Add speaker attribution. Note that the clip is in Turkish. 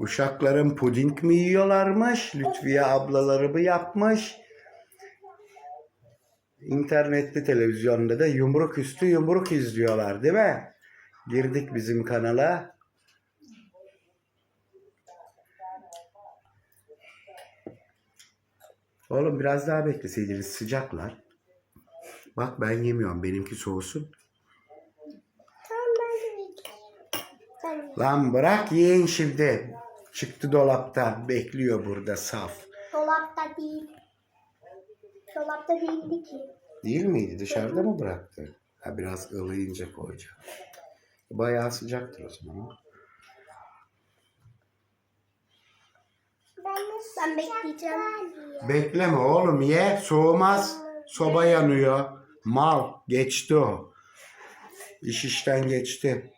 Speaker 1: Uşaklarım puding mi yiyorlarmış? Lütfiye ablaları mı yapmış? İnternette, televizyonda da yumruk üstü yumruk izliyorlar, değil mi? Girdik bizim kanala. Oğlum biraz daha bekleseydiniz, sıcaklar. Bak ben yemiyorum, benimki soğusun.
Speaker 2: Tamam ben de yiyeceğim.
Speaker 1: Lan bırak yiyin şimdi. Çıktı dolaptan, bekliyor burada saf.
Speaker 2: Dolapta değil. Dolapta değildi ki.
Speaker 1: Değil miydi? Dışarıda mı bıraktı? Ha, biraz ılıyınca koyacağım. Bayağı sıcaktır o zaman.
Speaker 2: Ben bekleyeceğim.
Speaker 1: Bekleme oğlum, ye. Soğumaz. Soba yanıyor. Mal. Geçti o. İş işten geçti.